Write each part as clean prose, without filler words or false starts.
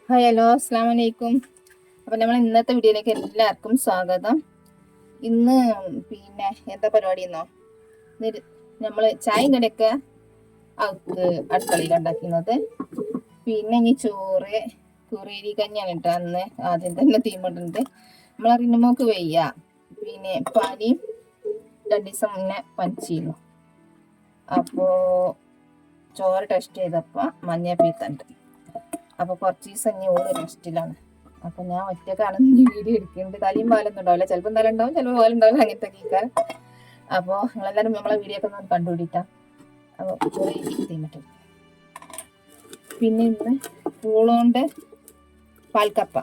Hi hello അസ്സാം വലൈക്കും. അപ്പം നമ്മൾ ഇന്നത്തെ വീഡിയോയിലേക്ക് എല്ലാവർക്കും സ്വാഗതം. ഇന്ന് പിന്നെ എന്താ പരിപാടി എന്നോ, നമ്മൾ ചായയും കടിയൊക്കെ അടുക്കളയിൽ ഉണ്ടാക്കുന്നത്. പിന്നെ ഇനി ചോറ് കുറിയരി കഞ്ഞിയാണ് കേട്ടോ. അന്ന് ആദ്യം തന്നെ തീമിടുന്നുണ്ട്. നമ്മളെ റിനുമോക്ക് വയ്യ, പിന്നെ പനിയും 2 ദിവസം മുന്നേ പനിച്ചിരുന്നു. അപ്പോൾ ചോറ് ടെസ്റ്റ് ചെയ്തപ്പോൾ മഞ്ഞപ്പിത്തണ്ട്. അപ്പോൾ കുറച്ച് ദിവസം ഇനി ഓള് റെസ്റ്റിലാണ്. അപ്പോൾ ഞാൻ ഒറ്റക്കാണ് വീഡിയോ എടുക്കുന്നുണ്ട്. തലയും പാലൊന്നും ഉണ്ടാവില്ല, ചിലപ്പോൾ തല ഉണ്ടാവും, ചിലപ്പോൾ പാലുണ്ടാവില്ല, അങ്ങനത്തെ കേൾക്കാൻ. അപ്പോൾ നിങ്ങളെല്ലാവരും നമ്മളെ വീഡിയോ ഒക്കെ ഒന്ന് കണ്ടുപിടിട്ടാ. അപ്പോൾ ചെറിയ തീമിട്ട് പിന്നെ ഇന്ന് പൂളോണ്ട് പാൽക്കപ്പ,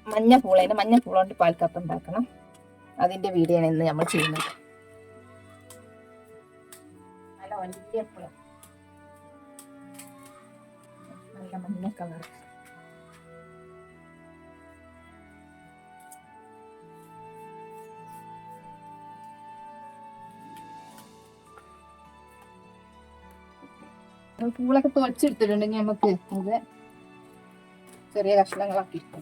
മഞ്ഞ പൂളോണ്ട് പാൽക്കപ്പ ഉണ്ടാക്കണം. അതിൻ്റെ വീഡിയോ ആണ് ഇന്ന് നമ്മൾ ചെയ്യുന്നത്. നല്ല വലിയ പൂളം, നല്ല മഞ്ഞ കളർ. പൂളൊക്കെ തുളച്ചെടുത്തിട്ടുണ്ടെങ്കിൽ നമുക്ക് അത് ചെറിയ കഷ്ണങ്ങളാക്കി ഇട്ടു.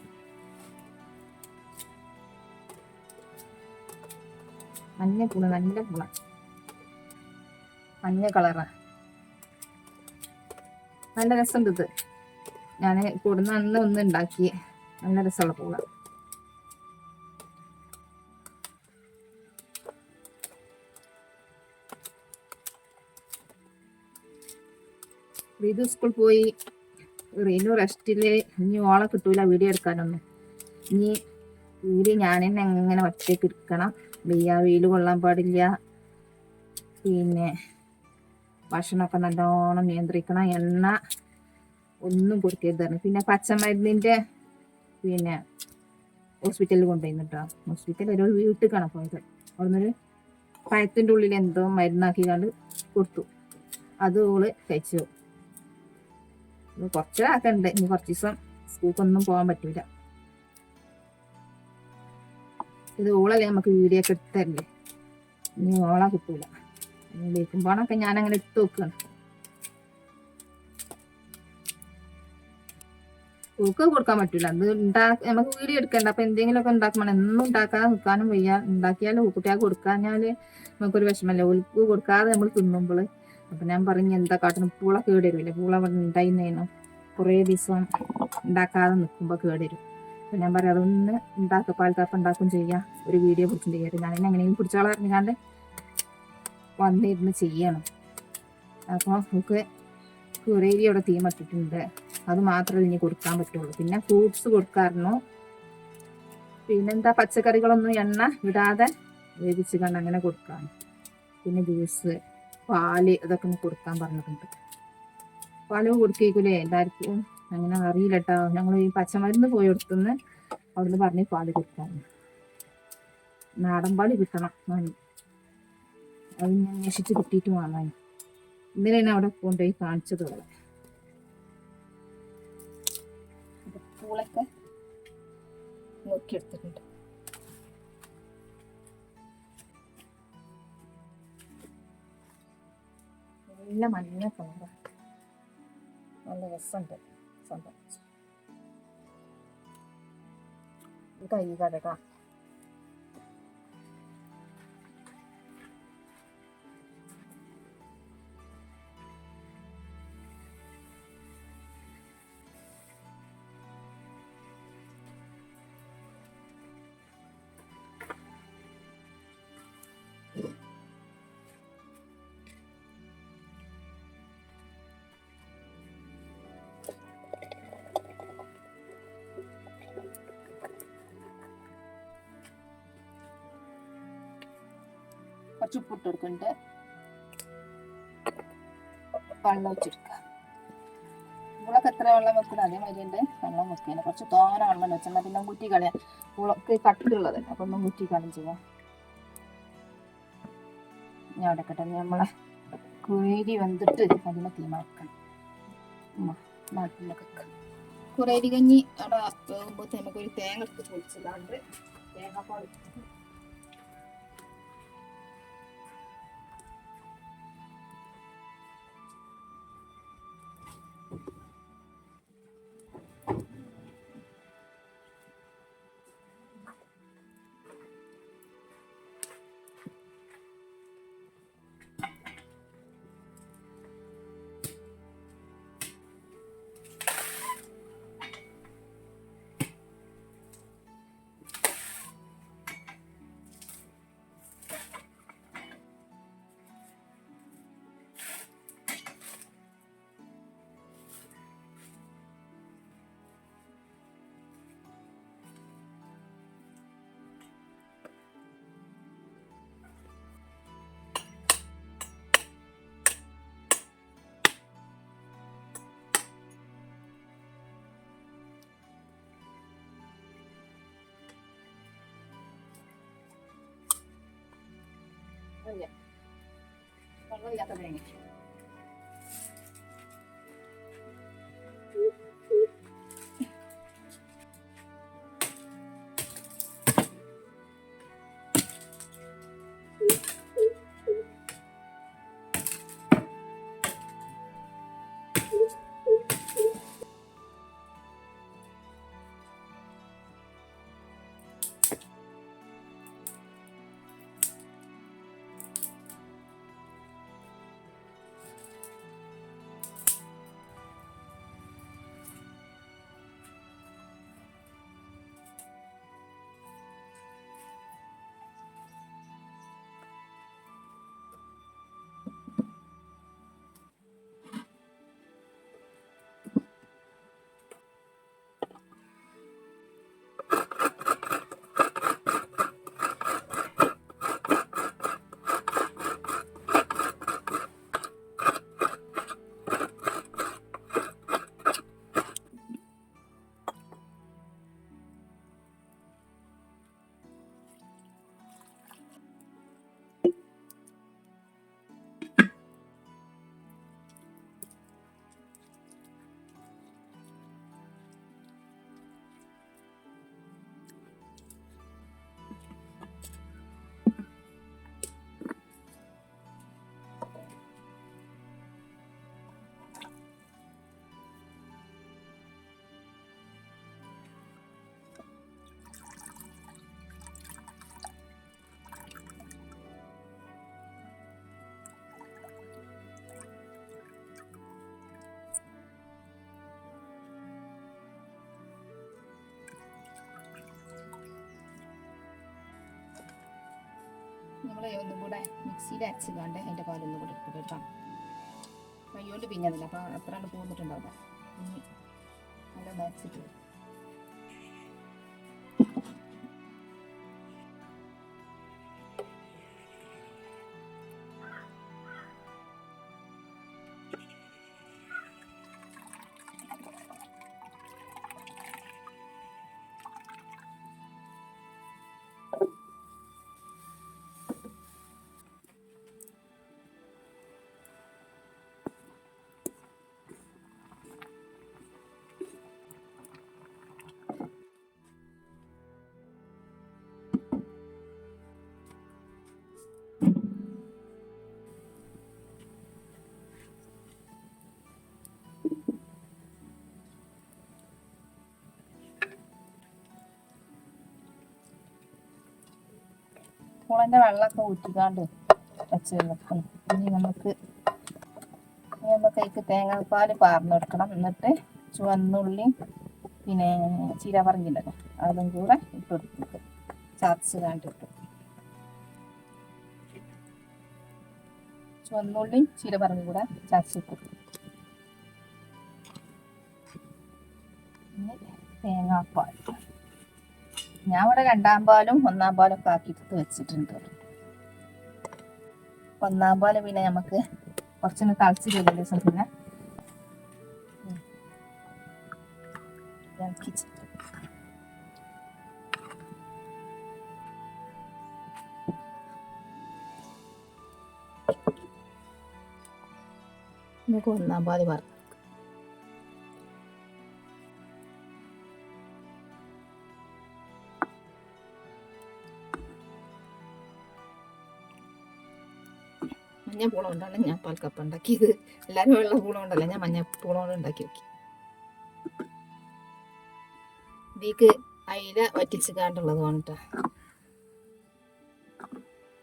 മഞ്ഞ പൂള, നല്ല പൂള, മഞ്ഞ കളറാ, നല്ല രസമുണ്ട്. ഇത് ഞാൻ കൂടുന്ന അന്ന് ഒന്ന് ഉണ്ടാക്കി, നല്ല രസമുള്ള പൂള. റീതു സ്കൂൾ പോയി, റീനു റെസ്റ്റില്. ഇനി ഓളെ കിട്ടൂല വീഡിയോ എടുക്കാനൊന്നും. ഇനി വീഡിയോ ഞാൻ തന്നെ എങ്ങനെ ഒറ്റയ്ക്ക് എടുക്കണം. വെയിൽ കൊള്ളാൻ പാടില്ല. പിന്നെ ഭക്ഷണമൊക്കെ നല്ലോണം നിയന്ത്രിക്കണം. എണ്ണ ഒന്നും കൊടുക്കരുതാണ്. പിന്നെ പച്ചമരുന്നിൻ്റെ പിന്നെ ഹോസ്പിറ്റലിൽ കൊണ്ടുപോയിട്ടോ. ഹോസ്പിറ്റലിൽ ഒരു വീട്ടിലേക്കാണ് പോയത്. അവിടുന്നൊരു പഴത്തിൻ്റെ ഉള്ളിൽ എന്തോ മരുന്നാക്കി കണ്ട് കൊടുത്തു. അത് ഓള് കഴിച്ചു. കുറച്ചൊരാക്കുണ്ട്. ഇനി കുറച്ച് ദിവസം സ്കൂൾക്കൊന്നും പോകാൻ പറ്റൂല. ഇത് ഓളല്ലേ നമുക്ക് വീഡിയോ ഒക്കെ എടുത്തരല്ലേ. ഇനി ഓളാ കിട്ടൂല. ബേക്കുമ്പോഴൊക്കെ ഞാൻ അങ്ങനെ എടുത്ത് വെക്കുകയാണ്. ഓൾക്ക് കൊടുക്കാൻ പറ്റൂല. അത് നമുക്ക് വീഡിയോ എടുക്കണ്ട. അപ്പൊ എന്തെങ്കിലുമൊക്കെ ഉണ്ടാക്കണം. എന്നും ഉണ്ടാക്കാതെ നിൽക്കാനും വയ്യ. ഉണ്ടാക്കിയാലും കുട്ടികൾക്ക് കൊടുക്കാഞ്ഞാല് നമുക്കൊരു വിഷമല്ലേ. ഓൾക്ക് കൊടുക്കാതെ നമ്മൾ തിന്നുമ്പോൾ. അപ്പൊ ഞാൻ പറഞ്ഞു എന്താ കാട്ടണം, പൂള കേടുവരില്ലേ. പൂള ഉണ്ടായിരുന്നേനു കുറേ ദിവസം ഉണ്ടാക്കാതെ നിൽക്കുമ്പോൾ കേടുവരും. അപ്പൊ ഞാൻ പറയാം അതൊന്ന് പാൽക്കാപ്പ ഉണ്ടാക്കും ചെയ്യാം, ഒരു വീഡിയോ പിടിച്ചും ചെയ്യാറ്. ഞാൻ എങ്ങനെയും പിടിച്ചോളാം പറഞ്ഞാണ്ട് വന്നിരുന്ന് ചെയ്യണം. അപ്പോൾ നമുക്ക് കുറേരി അവിടെ തീമട്ടിട്ടുണ്ട്. അത് മാത്രമേ ഇനി കൊടുക്കാൻ പറ്റുള്ളൂ. പിന്നെ ഫ്രൂട്ട്സ് കൊടുക്കാറുണ്ടോ, പിന്നെന്താ പച്ചക്കറികളൊന്നും എണ്ണ ഇടാതെ വേവിച്ച് കണ്ട് അങ്ങനെ കൊടുക്കാം. പിന്നെ ജ്യൂസ്, പാല്, അതൊക്കെ ഒന്ന് കൊടുക്കാൻ പറഞ്ഞിട്ടുണ്ട്. പാലും കൊടുക്കേക്കൂലേ എല്ലാവർക്കും, അങ്ങനെ അറിയില്ല കേട്ടോ. ഞങ്ങൾ ഈ പച്ചമരുന്ന് പോയി എടുത്തുനിന്ന് അവിടുന്ന് പറഞ്ഞ് പാല് കൊടുക്കാൻ. നാടൻ പാല് കിട്ടണം. അത് ഞാൻ അന്വേഷിച്ച് കിട്ടിയിട്ട് വാങ്ങാൻ. ഇന്നലെ തന്നെ അവിടെ കൊണ്ടുപോയി കാണിച്ചത് പോലെ. പൂളൊക്കെ നോക്കിയെടുത്തിട്ടുണ്ട്. നല്ല മഞ്ഞ കളറാണ്, നല്ല രസമുണ്ട്. കൈ കടക കുറച്ച് ഉപ്പിട്ട് കൊടുക്കുന്നുണ്ട്. വെള്ളം ഒഴിച്ചെടുക്കുക. മുളക്ക് എത്ര വെള്ളം വെക്കണം അതേമാതിരി ഉണ്ട് വെള്ളം വെക്കാൻ. കുറച്ച് തോന വെള്ളം വെച്ചാൽ പിന്നെ കുറ്റി കളയാം. മുളക്ക് കട്ടിലുള്ളത് അപ്പൊ ഒന്നും കുറ്റി കളയും ചെയ്യാം. ഞാൻ അവിടെ കേട്ടെ നമ്മളെ കുരേരി വന്നിട്ട് അതിനെ തീമാക്കണം. നാട്ടിലൊക്കെ കുറേരി കഞ്ഞി അവിടെ വേകുമ്പോൾ നമുക്കൊരു തേങ്ങ എടുത്ത് പൊളിച്ചതാണ്ട് തേങ്ങാപ്പാൽ വെള്ളമില്ലാത്ത തേങ്ങ. നമ്മൾ ഒന്നും കൂടെ മിക്സിയിൽ അരച്ച് കണ്ട് അതിൻ്റെ പാലൊന്നും കൂടെ എടുത്തിട്ട് കേട്ടോ. കൈകൊണ്ട് പിഞ്ഞതില്ല, അപ്പോൾ അത്ര കണ്ട് പോന്നിട്ടുണ്ടാവില്ല. ഇനി നല്ല അരച്ചിട്ട് പുളൻ്റെ വെള്ളമൊക്കെ ഊറ്റിക്കാണ്ട് വെച്ച് വെക്കണം. ഇനി നമുക്ക് അതിലേക്ക് തേങ്ങാപ്പാൽ പാർന്നെടുക്കണം. എന്നിട്ട് ചുവന്നുള്ളിയും പിന്നെ ചീരപറങ്കിണ്ടല്ലോ അതും കൂടെ ഇട്ടെടുത്തിട്ട് ചതച്ച് കണ്ടിട്ട് ചുവന്നുള്ളിയും ചീരപറങ്കും കൂടെ ചതച്ചിട്ട് തേങ്ങാപ്പാൽ ഞാൻ ഇവിടെ 2-ാം പാലും 1-ാം പാലും ഒക്കെ ആക്കിയിട്ട് വെച്ചിട്ടുണ്ട്. 1-ാം പാല് പിന്നെ നമുക്ക് കുറച്ചൊന്ന് തളിച്ച് തരുന്ന ദിവസം പിന്നെ നമുക്ക് 1-ാം പാല് വറുത്ത് മഞ്ഞപ്പൂളം കൊണ്ടാണ് ഞാൻ പാൽക്കപ്പ ഉണ്ടാക്കിയത്. എല്ലാവരും വെള്ള പൂളം കൊണ്ടല്ല, ഞാൻ മഞ്ഞപ്പൂളം കൊണ്ട് ഉണ്ടാക്കി നോക്കി. ഇതിക്ക് അയില വറ്റിച്ച് കാണ്ടുള്ളത് വേണ്ടിട്ടാ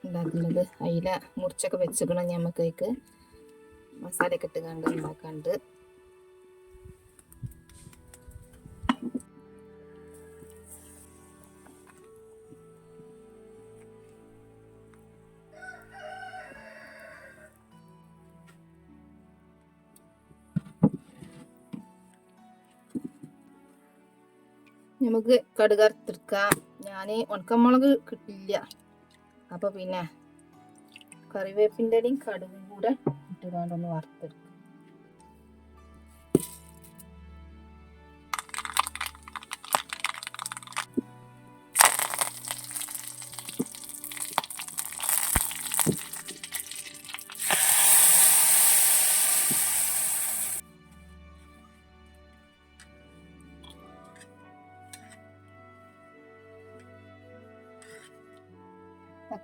ഉണ്ടാക്കുന്നത്. അയില മുറിച്ചൊക്കെ വെച്ചിക്കണം. ഞമ്മക്ക് മസാലയൊക്കെ ഇട്ട് കണ്ട് ഉണ്ടാക്കാണ്ട് നമുക്ക് കടുക് വറുത്തെടുക്കാം. ഞാൻ ഉണക്കമുളക് കിട്ടില്ല, അപ്പോൾ പിന്നെ കറിവേപ്പിൻ്റെ ഇലയും കടുകും കൂടെ ഇട്ടുകൊണ്ടൊന്ന് വറുത്തെടുക്കാം.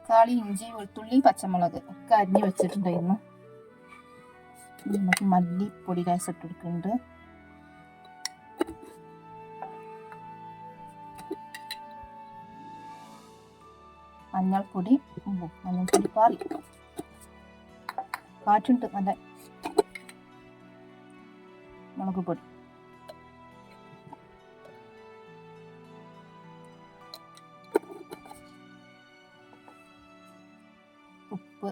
തക്കാളി, ഇഞ്ചി, വെളുത്തുള്ളി, പച്ചമുളക് ഒക്കെ അരിഞ്ഞ് വെച്ചിട്ടുണ്ടായിരുന്നു. നമുക്ക് മല്ലിപ്പൊടി ലേശം ഇട്ട് കൊടുക്കുന്നുണ്ട്. മഞ്ഞൾപ്പൊടി പാറി കാറ്റുണ്ട്. നല്ല മുളക് പൊടി, ഉപ്പ്,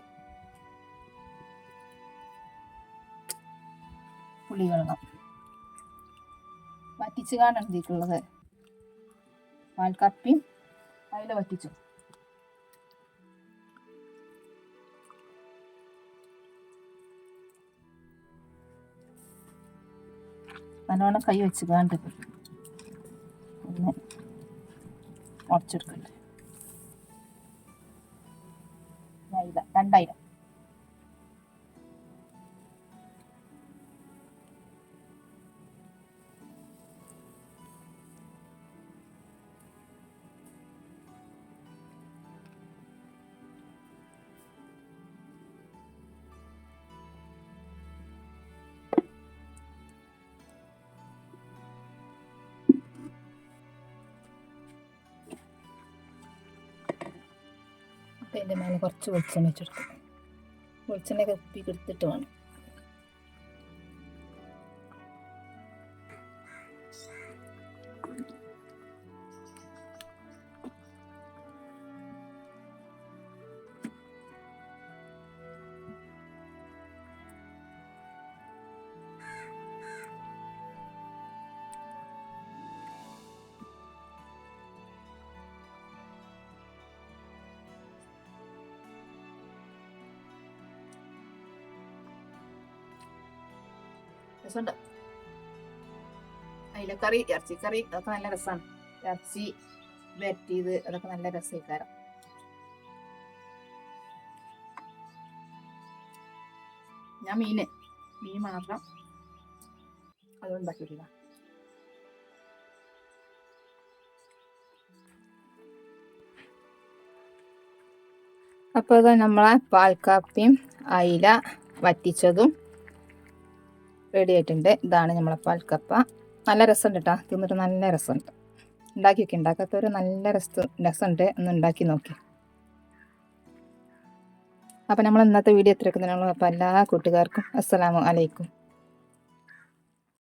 പുളിവെള്ളം വറ്റിച്ച് കാണാൻ ഇതിക്കുള്ളത്. പാൽക്കപ്പിയും അതിൽ വറ്റിച്ചു. നല്ലോണം കൈ വെച്ച് കാണ്ട് ഒന്ന് ഉടച്ചെടുക്കട്ടെ. 2000 അതിൻ്റെ മേലെ കുറച്ച് വെളിച്ചെണ്ണ വെച്ചെടുക്കും. വെളിച്ചെണ്ണയൊക്കെ ഉപ്പിക്ക് എടുത്തിട്ട് വേണം. രസമുണ്ട്. അയിലക്കറി, ഇറച്ചിക്കറി അതൊക്കെ നല്ല രസമാണ്. ഇറച്ചി വരട്ടിയത് അതൊക്കെ നല്ല രസക്കാരം. ഞാൻ മീൻ മാത്രം അത് ഉണ്ടാക്കിയിട്ടില്ല. അപ്പോൾ ഇത് നമ്മളെ പാൽക്കാപ്പിയും അയില വറ്റിച്ചതും റെഡി ആയിട്ടുണ്ട്. ഇതാണ് നമ്മളെ പാൽക്കപ്പ. നല്ല രസമുണ്ട് കേട്ടോ, തിന്നിട്ട് നല്ല രസമുണ്ട്. ഉണ്ടാക്കി നോക്കി, ഉണ്ടാക്കാത്തവർ നല്ല രസമുണ്ട്, ഒന്ന് ഉണ്ടാക്കി നോക്കി. അപ്പോൾ നമ്മൾ ഇന്നത്തെ വീഡിയോ എത്തിരിക്കുന്നതിനുള്ള അപ്പോൾ എല്ലാ കൂട്ടുകാർക്കും അസ്സലാമു അലൈക്കും.